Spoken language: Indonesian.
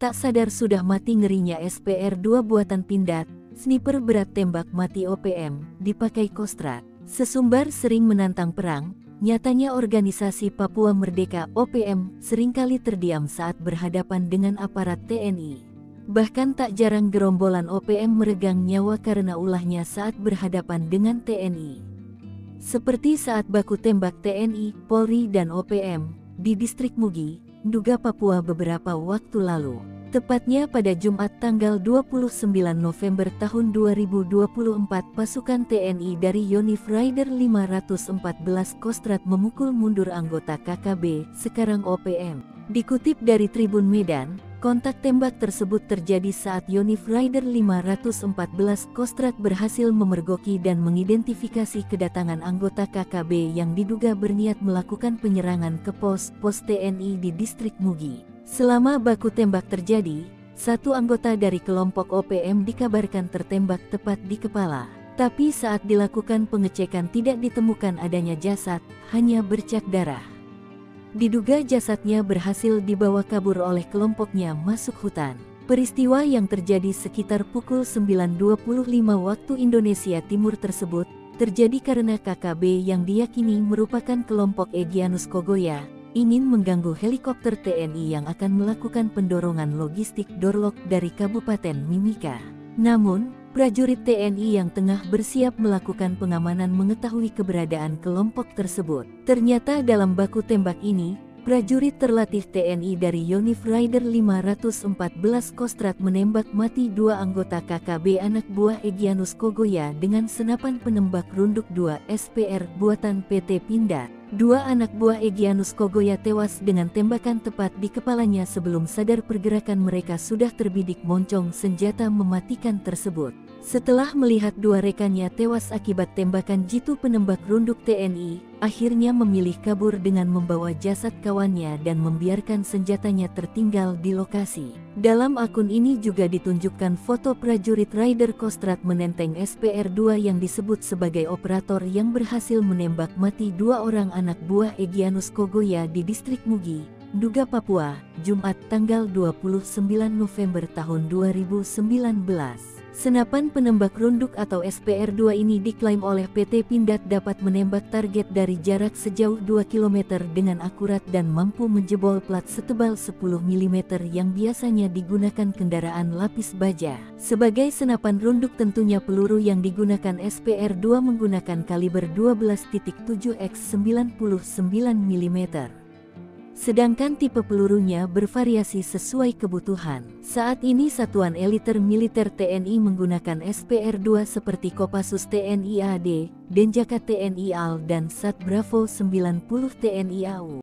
tak sadar sudah mati ngerinya SPR-2 buatan Pindad, sniper berat tembak mati OPM, dipakai Kostrad. Sesumbar sering menantang perang, nyatanya organisasi Papua Merdeka OPM seringkali terdiam saat berhadapan dengan aparat TNI. Bahkan tak jarang gerombolan OPM meregang nyawa karena ulahnya saat berhadapan dengan TNI. Seperti saat baku tembak TNI, Polri dan OPM di distrik Mugi, Nduga Papua beberapa waktu lalu. Tepatnya pada Jumat tanggal 29 November tahun 2024 pasukan TNI dari Yonif Rider 514 Kostrad memukul mundur anggota KKB, sekarang OPM. Dikutip dari Tribun Medan, kontak tembak tersebut terjadi saat Yonif Rider 514 Kostrad berhasil memergoki dan mengidentifikasi kedatangan anggota KKB yang diduga berniat melakukan penyerangan ke pos TNI di distrik Mugi. Selama baku tembak terjadi, satu anggota dari kelompok OPM dikabarkan tertembak tepat di kepala. Tapi saat dilakukan pengecekan tidak ditemukan adanya jasad, hanya bercak darah. Diduga jasadnya berhasil dibawa kabur oleh kelompoknya masuk hutan. Peristiwa yang terjadi sekitar pukul 9.25 waktu Indonesia Timur tersebut, terjadi karena KKB yang diyakini merupakan kelompok Egyanus Kogoya, ingin mengganggu helikopter TNI yang akan melakukan pendorongan logistik Dorlok dari Kabupaten Mimika. Namun, prajurit TNI yang tengah bersiap melakukan pengamanan mengetahui keberadaan kelompok tersebut. Ternyata dalam baku tembak ini, prajurit terlatih TNI dari Yonif Rider 514 Kostrad menembak mati dua anggota KKB anak buah Egyanus Kogoya dengan senapan penembak runduk 2 SPR buatan PT Pindad. Dua anak buah Egyanus Kogoya tewas dengan tembakan tepat di kepalanya sebelum sadar pergerakan mereka sudah terbidik moncong senjata mematikan tersebut. Setelah melihat dua rekannya tewas akibat tembakan jitu penembak runduk TNI, akhirnya memilih kabur dengan membawa jasad kawannya dan membiarkan senjatanya tertinggal di lokasi. Dalam akun ini juga ditunjukkan foto prajurit Rider Kostrad menenteng SPR-2 yang disebut sebagai operator yang berhasil menembak mati dua orang anak buah Egyanus Kogoya di distrik Mugi, Nduga Papua, Jumat tanggal 29 November tahun 2019. Senapan penembak runduk atau SPR-2 ini diklaim oleh PT Pindad dapat menembak target dari jarak sejauh 2 km dengan akurat dan mampu menjebol plat setebal 10 mm yang biasanya digunakan kendaraan lapis baja. Sebagai senapan runduk tentunya peluru yang digunakan SPR-2 menggunakan kaliber 12.7 x 99 mm. Sedangkan tipe pelurunya bervariasi sesuai kebutuhan. Saat ini Satuan Eliter Militer TNI menggunakan SPR-2 seperti Kopassus TNI AD, Denjaka TNI AL dan Sat Bravo 90 TNI AU.